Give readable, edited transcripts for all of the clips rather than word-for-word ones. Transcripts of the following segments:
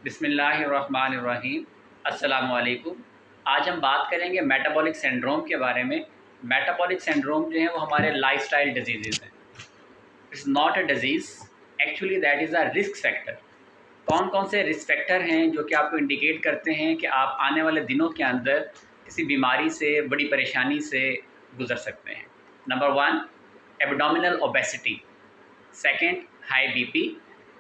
बिस्मिल्लाहिर्रहमानिर्रहीम। अस्सलामु अलैकुम। आज हम बात करेंगे मेटाबॉलिक सिंड्रोम के बारे में। मेटाबॉलिक सिंड्रोम जो है वो हमारे लाइफस्टाइल डिजीज़ेज़ हैं। It's not a disease, actually that is a risk factor. कौन कौन से रिस्क फैक्टर हैं जो कि आपको इंडिकेट करते हैं कि आप आने वाले दिनों के अंदर किसी बीमारी से, बड़ी परेशानी से गुज़र सकते हैं। Number 1, abdominal obesity. Second, high BP.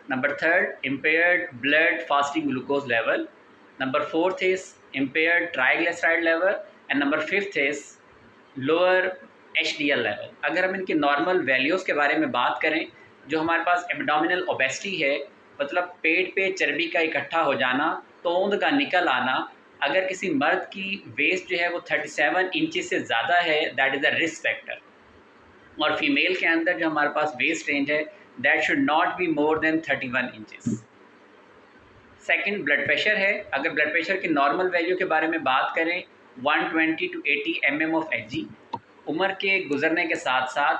Number third, impaired blood fasting glucose level. Number fourth is impaired triglyceride level. And number fifth is lower HDL level. अगर हम इनकी नॉर्मल वैल्यूज़ के बारे में बात करें, जो हमारे पास एब्डोमिनल ओबेसिटी है, मतलब पेट पे चर्बी का इकट्ठा हो जाना, तोंद का निकल आना, अगर किसी मर्द की वेस्ट जो है वो 37 इंचज़ से ज़्यादा है, that is a risk factor. और फीमेल के अंदर जो हमारे पास वेस्ट रेंज है, that should not be more than 31 inches. Second, blood pressure है। अगर ब्लड प्रेशर की नॉर्मल वैल्यू के बारे में बात करें, 120 to 80 mm of Hg। उम्र के गुजरने के साथ साथ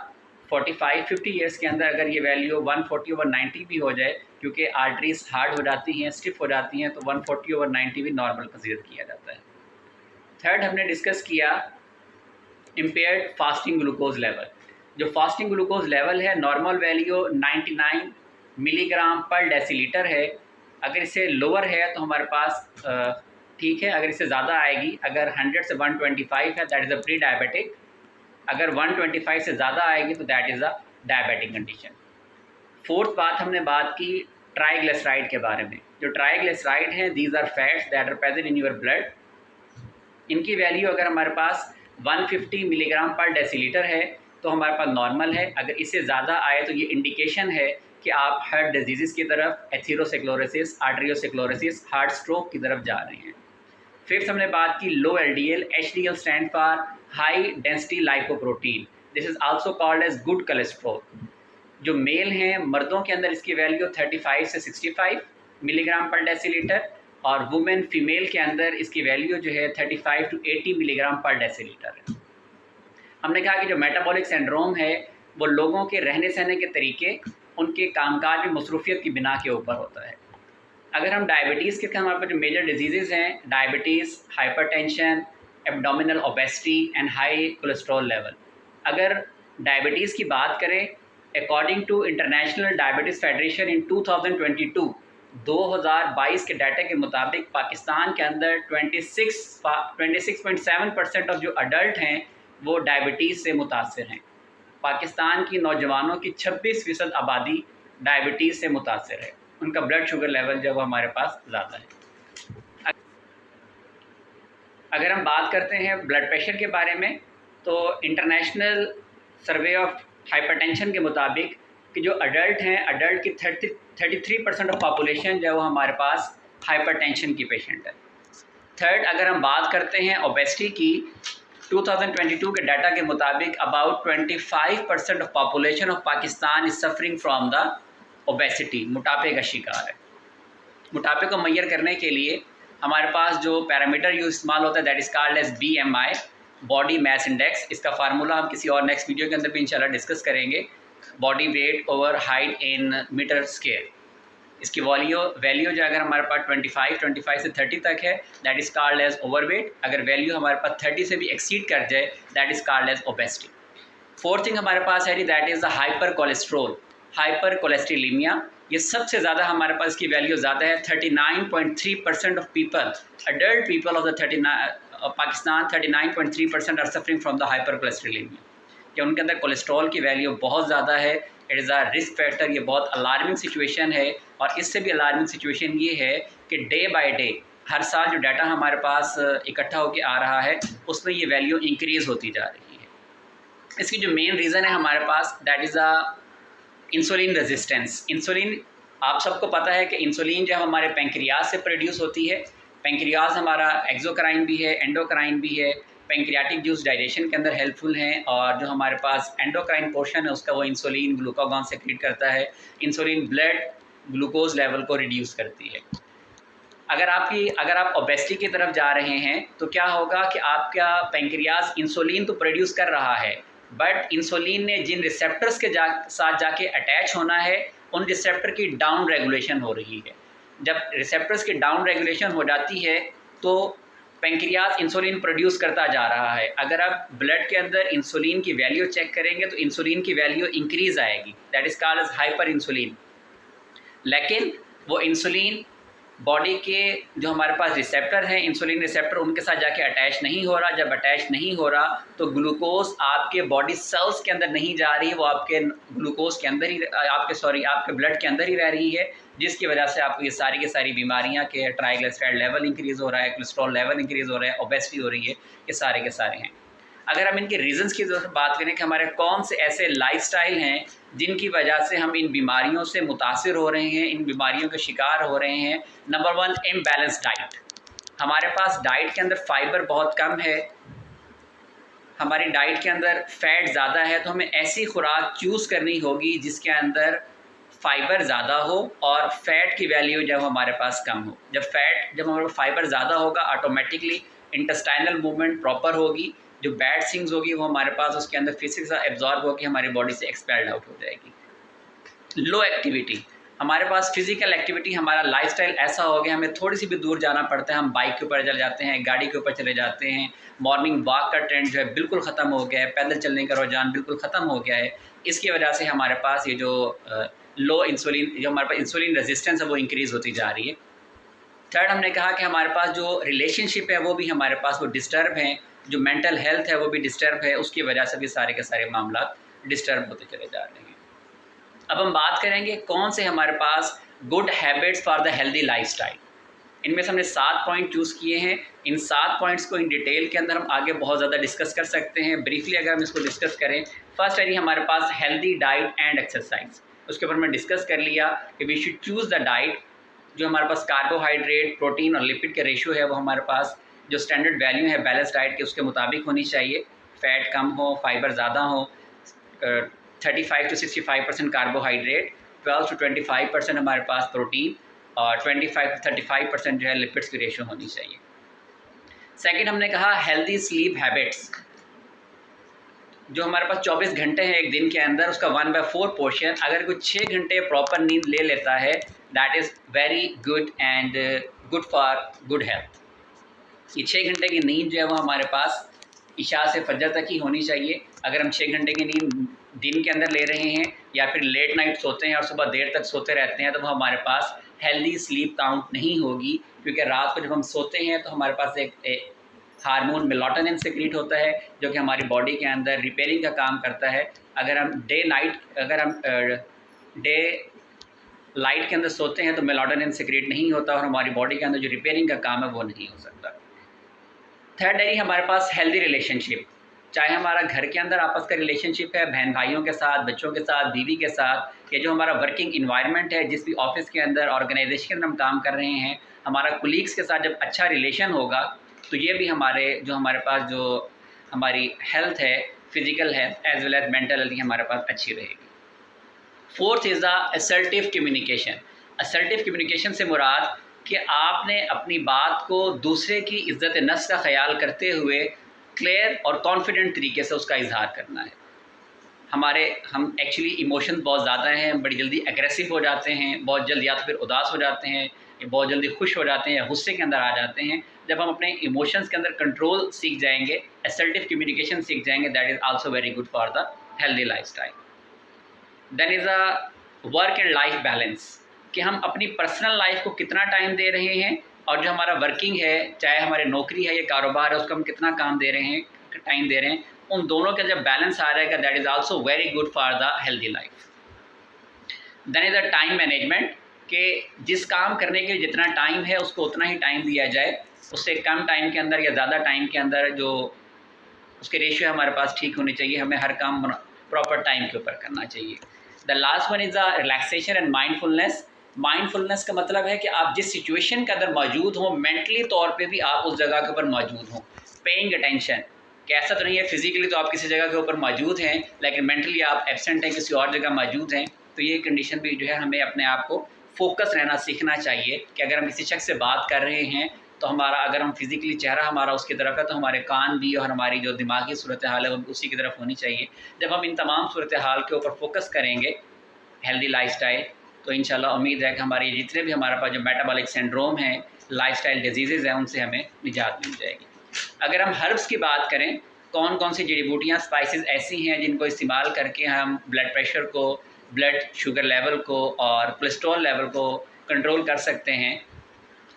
45-50 ईयर्स के अंदर अगर ये वैल्यू 140/90 भी हो जाए, क्योंकि आर्टरीज हार्ड हो जाती हैं, स्टिफ हो जाती हैं, तो 140/90 भी नॉर्मल कंसीडर किया जाता है। थर्ड, हमने डिस्कस किया इम्पेयर्ड फास्टिंग ग्लूकोज लेवल। जो फास्टिंग ग्लूकोज लेवल है, नॉर्मल वैल्यू 99 मिलीग्राम पर डेसीलीटर है। अगर इससे लोअर है तो हमारे पास ठीक है, अगर इससे ज़्यादा आएगी, अगर 100 से 125 है, that is a pre diabetic. अगर 125 से ज़्यादा आएगी तो that is a diabetic condition. Fourth बात हमने बात की ट्राइग्लिसराइड के बारे में। जो ट्राइग्लिसराइड हैं, these are fats that are present in your blood. इनकी वैल्यू अगर हमारे पास 150 मिलीग्राम पर डेसीलीटर है तो हमारे पास नॉर्मल है। अगर इससे ज़्यादा आए तो ये इंडिकेशन है कि आप हार्ट डिजीज़ की तरफ, एथेरोस्क्लेरोसिस, आर्टरियोस्क्लेरोसिस, हार्ट स्ट्रोक की तरफ जा रहे हैं। फिफ्थ हमने बात की low LDL. HDL stand for high density lipoprotein. This is also called as good cholesterol. जो मेल हैं, मर्दों के अंदर इसकी वैल्यू 35 से 65 मिलीग्राम पर डेसीलीटर, और वुमेन फीमेल के अंदर इसकी वैल्यू जो है 35 to 80 मिलीग्राम पर डेसीलीटर है। हमने कहा कि जो मेटाबॉलिक सिंड्रोम है वो लोगों के रहने सहने के तरीके, उनके कामकाज में मसरूफियत की बिना के ऊपर होता है। अगर हम डायबिटीज़ के हमारे पास जो मेजर डिजीज़ हैं, diabetes, hypertension, abdominal obesity and high cholesterol level. अगर डायबिटीज़ की बात करें, according to international diabetes federation in 2022 के डाटा के मुताबिक पाकिस्तान के अंदर 26.7% ऑफ जो अडल्ट हैं वो डायबिटीज़ से मुतासर हैं। पाकिस्तान की नौजवानों की 26% आबादी डायबिटीज़ से मुतासर है। उनका ब्लड शुगर लेवल जो वो हमारे पास ज़्यादा है। अगर हम बात करते हैं ब्लड प्रेशर के बारे में, तो इंटरनेशनल सर्वे ऑफ हाइपरटेंशन के मुताबिक कि जो अडल्ट हैं, अडल्ट की 33% ऑफ पॉपुलेशन जो है वो हमारे पास हाइपरटेंशन की पेशेंट है। थर्ड, अगर हम बात करते हैं ओबेसिटी की, 2022 के डाटा के मुताबिक about 25% of population of Pakistan is suffering from the obesity. मोटापे का शिकार है। मोटापे को मैयर करने के लिए हमारे पास जो पैरामीटर यूज इस्तेमाल होता है, that is called as BMI, body mass index. इसका फार्मूला हम किसी और नेक्स्ट वीडियो के अंदर भी इंशाल्लाह डिस्कस करेंगे। Body weight over height in metre square. इसकी वैल्यू जो अगर हमारे पास 25 से 30 तक है, that is called as overweight. अगर वैल्यू हमारे पास 30 से भी एक्सीड कर जाए, that is called as obesity. Fourth thing हमारे पास है जी, that is the hyper cholesterol, hyper cholesterolemia. ये सबसे ज़्यादा हमारे पास की वैल्यू ज़्यादा है। 39.3% of people, adult people of the 39 Pakistan, 39.3% are suffering from the hyper cholesterolemia. कि उनके अंदर कोलेस्ट्रॉल की वैल्यू बहुत ज़्यादा है। It is a risk factor. ये बहुत अलार्मिंग सिचुएशन है। और इससे भी अलार्मिंग सिचुएशन ये है कि डे बाय डे, हर साल जो डाटा हमारे पास इकट्ठा होकर आ रहा है, उसमें ये वैल्यू इंक्रीज़ होती जा रही है। इसकी जो मेन रीज़न है हमारे पास, that is a insulin resistance. Insulin, आप सबको पता है कि इंसुलिन जो हमारे पेंक्रियाज से प्रोड्यूस होती है। पेंक्रियाज हमारा एक्सोक्राइन भी है, एंडोक्राइन भी है। पेंक्रियाटिक जूस डाइजेशन के अंदर हेल्पफुल हैं, और जो हमारे पास एंडोक्राइन पोर्शन है उसका वो इंसुलिन ग्लूकागॉन सेक्रेट करता है। इंसुलिन ब्लड ग्लूकोज लेवल को रिड्यूस करती है। अगर आप ओबेसिटी की तरफ जा रहे हैं तो क्या होगा कि आपका पेंक्रियाज इंसुलिन तो प्रोड्यूस कर रहा है, बट इंसुलिन ने जिन रिसेप्टर्स के साथ जाके अटैच होना है, उन रिसेप्टर की डाउन रेगुलेशन हो रही है। जब रिसेप्टर्स की डाउन रेगुलेशन हो जाती है तो पेंक्रियाज इंसुलिन प्रोड्यूस करता जा रहा है। अगर आप ब्लड के अंदर इंसुलिन की वैल्यू चेक करेंगे तो इंसुलिन की वैल्यू इंक्रीज आएगी, that is called as hyper insulin. लेकिन वो इंसुलिन बॉडी के जो हमारे पास रिसेप्टर हैं, इंसुलिन रिसेप्टर, उनके साथ जाके अटैच नहीं हो रहा। जब अटैच नहीं हो रहा तो ग्लूकोज आपके बॉडी सेल्स के अंदर नहीं जा रही, वो आपके ग्लूकोज के अंदर ही आपके ब्लड के अंदर ही रह रही है, जिसकी वजह से आपको ये सारी की सारी बीमारियां के ट्राइग्लिसराइड लेवल इंक्रीज़ हो रहा है, कोलेस्ट्रॉल लेवल इंक्रीज़ हो रहा है, ओबेसिटी हो रही है, ये सारे के सारे हैं। अगर हम इनके रीजंस की बात करें कि हमारे कौन से ऐसे लाइफस्टाइल हैं जिनकी वजह से हम इन बीमारियों से मुतासिर हो रहे हैं, इन बीमारियों के शिकार हो रहे हैं। Number 1, imbalance diet. हमारे पास डाइट के अंदर फाइबर बहुत कम है, हमारी डाइट के अंदर फैट ज़्यादा है, तो हमें ऐसी खुराक चूज़ करनी होगी जिसके अंदर फाइबर ज़्यादा हो और फैट की वैल्यू जब हमारे पास कम हो। जब हमारे फाइबर ज़्यादा होगा, ऑटोमेटिकली इंटेस्टाइनल मूवमेंट प्रॉपर होगी, जो बैड थिंग्स होगी वो हमारे पास उसके अंदर फिजिक्स एब्जॉर्ब होकर हमारी बॉडी से एक्सपेल्ड आउट हो जाएगी। लो एक्टिविटी, हमारे पास फिजिकल एक्टिविटी, हमारा लाइफस्टाइल ऐसा हो गया, हमें थोड़ी सी भी दूर जाना पड़ता है, हम बाइक के ऊपर चले जाते हैं, गाड़ी के ऊपर चले जाते हैं। मॉर्निंग वॉक का ट्रेंड जो है बिल्कुल ख़त्म हो गया है, पैदल चलने का रुझान बिल्कुल ख़त्म हो गया है। इसकी वजह से हमारे पास ये जो लो इंसुलिन, जो हमारे पास इंसुलिन रेजिस्टेंस है वो इंक्रीज़ होती जा रही है। थर्ड, हमने कहा कि हमारे पास जो रिलेशनशिप है वो भी हमारे पास वो डिस्टर्ब हैं, जो मेंटल हेल्थ है वो भी डिस्टर्ब है, उसकी वजह से भी सारे के सारे मामला डिस्टर्ब होते चले जा रहे हैं। अब हम बात करेंगे कौन से हमारे पास good habits for the healthy lifestyle. इनमें से हमने 7 पॉइंट चूज़ किए हैं। इन 7 पॉइंट्स को इन डिटेल के अंदर हम आगे बहुत ज़्यादा डिस्कस कर सकते हैं। ब्रीफली अगर हम इसको डिस्कस करें, फर्स्ट है हमारे पास हेल्दी डाइट एंड एक्सरसाइज। उसके ऊपर हमने डिस्कस कर लिया कि we should choose the diet जो हमारे पास कार्बोहाइड्रेट, प्रोटीन और लिपिड के रेशियो है वो हमारे पास जो स्टैंडर्ड वैल्यू है बैलेंस डाइट के उसके मुताबिक होनी चाहिए। फैट कम हो, फाइबर ज़्यादा हो, 35 to 65% कार्बोहाइड्रेट, 12 to 25% हमारे पास प्रोटीन और 25 to 35% जो है लिपिड्स की रेशियो होनी चाहिए। सेकंड, हमने कहा हेल्दी स्लीप हैबिट्स। जो हमारे पास 24 घंटे हैं एक दिन के अंदर, उसका 1/4 पोर्शन अगर कोई 6 घंटे प्रॉपर नींद ले लेता है, that is very good and good for good health. ये 6 घंटे की नींद जो है वो हमारे पास इशा से फजर तक ही होनी चाहिए। अगर हम 6 घंटे की नींद दिन के अंदर ले रहे हैं या फिर लेट नाइट सोते हैं और सुबह देर तक सोते रहते हैं, तो वो हमारे पास हेल्दी स्लीप काउंट नहीं होगी, क्योंकि रात को जब हम सोते हैं तो हमारे पास एक हार्मोन मेलाटोनिन सिक्रीट होता है जो कि हमारी बॉडी के अंदर रिपेयरिंग का काम करता है। अगर हम डे लाइट के अंदर सोते हैं तो मेलाटोनिन सिक्रीट नहीं होता और हमारी बॉडी के अंदर जो रिपेयरिंग का काम है वो नहीं हो सकता। थर्ड है हमारे पास हेल्दी रिलेशनशिप। चाहे हमारा घर के अंदर आपस का रिलेशनशिप है, बहन भाइयों के साथ, बच्चों के साथ, बीवी के साथ, या जो हमारा वर्किंग इन्वायरमेंट है, जिस भी ऑफिस के अंदर, ऑर्गेनाइजेशन के अंदर हम काम कर रहे हैं, हमारा कुलीग्स के साथ जब अच्छा रिलेशन होगा तो ये भी हमारे पास जो हमारी हेल्थ है, physical health as well as mental health हमारे पास अच्छी रहेगी। Fourth is the assertive communication. Assertive communication से मुराद कि आपने अपनी बात को दूसरे की इज़्ज़त नफ्स का ख्याल करते हुए क्लियर और कॉन्फिडेंट तरीके से उसका इजहार करना है। हम एक्चुअली इमोशन बहुत ज़्यादा हैं, बड़ी जल्दी एग्रेसिव हो जाते हैं, बहुत जल्द या तो फिर उदास हो जाते हैं, या बहुत जल्दी खुश हो जाते हैं या गुस्से के अंदर आ जाते हैं। जब हम अपने इमोशंस के अंदर कंट्रोल सीख जाएंगे, असर्टिव कम्युनिकेशन सीख जाएंगे, that is also very good for the healthy lifestyle. Then is a work and life balance, कि हम अपनी पर्सनल लाइफ को कितना टाइम दे रहे हैं और जो हमारा वर्किंग है, चाहे हमारे नौकरी है या कारोबार है, उसको हम कितना टाइम दे रहे हैं, उन दोनों का जब बैलेंस आ जाएगा, that is also very good for the healthy life. Then is the time management, कि जिस काम करने के लिए जितना टाइम है उसको उतना ही टाइम दिया जाए, उससे कम टाइम के अंदर या ज़्यादा टाइम के अंदर जो उसके रेशियो हमारे पास ठीक होनी चाहिए। हमें हर काम प्रॉपर टाइम के ऊपर करना चाहिए। The last one is the relaxation and mindfulness. Mindfulness का मतलब है कि आप जिस सिचुएशन के अंदर मौजूद हों, मेंटली तौर पे भी आप उस जगह के ऊपर मौजूद हों। पेइंग अटेंशन, कि ऐसा तो नहीं है फिजिकली तो आप किसी जगह के ऊपर मौजूद हैं लेकिन मेंटली आप एब्सेंट हैं, किसी और जगह मौजूद हैं। तो ये कंडीशन भी जो है हमें अपने आप को फोकस रहना सीखना चाहिए कि अगर हम किसी शख्स से बात कर रहे हैं तो अगर हम फिज़िकली चेहरा हमारा उसकी तरफ है तो हमारे कान भी और हमारी जो दिमागी सूरत हाल है वो उसी की तरफ होनी चाहिए। जब हम इन तमाम सूरत हाल के ऊपर फोकस करेंगे हेल्दी लाइफस्टाइल, तो इंशाल्लाह उम्मीद है कि हमारे जितने भी हमारे पास जो मेटाबॉलिक सिंड्रोम है, लाइफस्टाइल डिजीज़ हैं, उनसे हमें निजात मिल जाएगी। अगर हम हर्ब्स की बात करें, कौन कौन सी जड़ी बूटियाँ, स्पाइसेस ऐसी हैं जिनको इस्तेमाल करके हम ब्लड प्रेशर को, ब्लड शुगर लेवल को और कोलेस्ट्रॉल लेवल को कंट्रोल कर सकते हैं,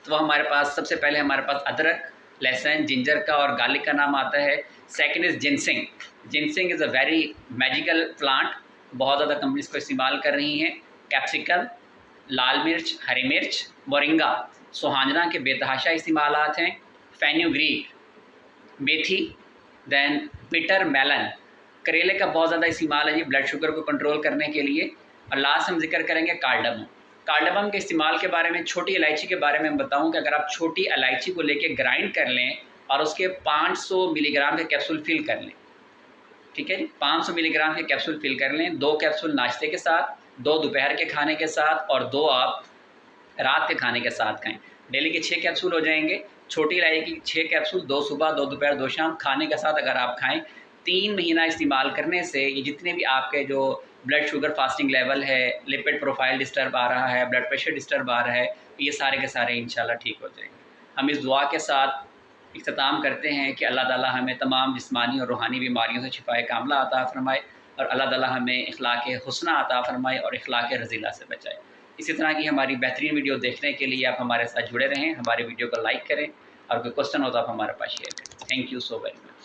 तो हमारे पास सबसे पहले हमारे पास अदरक, लहसुन, जिंजर का और गार्लिक का नाम आता है। Second is ginseng. Ginseng is a very magical plant, बहुत ज़्यादा कंपनी इसको इस्तेमाल कर रही हैं। कैप्सिकम, लाल मिर्च, हरी मिर्च, मोरिंगा, सुहांजना के बेतहाशा इस्तेमालात हैं। फेन्यूग्रीक, मेथी, दैन बिटर मेलन, करेले का बहुत ज़्यादा इस्तेमाल है जी ब्लड शुगर को कंट्रोल करने के लिए। और लास्ट हम जिक्र करेंगे कार्डमम। कार्डमम के इस्तेमाल के बारे में, छोटी इलायची के बारे में मैं बताऊं कि अगर आप छोटी इलायची को लेके ग्राइंड कर लें और उसके 500 मिलीग्राम के कैप्सूल फिल कर लें, ठीक है जी, 500 मिलीग्राम के कैप्सूल फिल कर लें। 2 कैप्सूल नाश्ते के साथ, 2 दोपहर के खाने के साथ और 2 आप रात के खाने के साथ खाएं। डेली के 6 कैप्सूल हो जाएंगे। छोटी इलायची की 6 कैप्सूल, 2 सुबह, 2 दोपहर, 2 शाम खाने के साथ अगर आप खाएं, 3 महीना इस्तेमाल करने से ये जितने भी आपके जो ब्लड शुगर फास्टिंग लेवल है, लिपिड प्रोफाइल डिस्टर्ब आ रहा है, ब्लड प्रेशर डिस्टर्ब आ रहा है, ये सारे के सारे इंशाल्लाह ठीक हो जाएंगे। हम इस दुआ के साथ इख्तिताम करते हैं कि अल्लाह ताला हमें तमाम जिस्मानी और रूहानी बीमारियों से शिफाए कामला अता फ़रमाए और अल्लाह ताला हमें इखलाक़ हुस्ना अता फ़रमाए और इखलाक़ रज़ीला से बचाए। इसी तरह की हमारी बेहतरीन वीडियो देखने के लिए आप हमारे साथ जुड़े रहें, हमारी वीडियो को लाइक करें और कोई क्वेश्चन हो तो आप हमारे पास शेयर करें। Thank you so very much.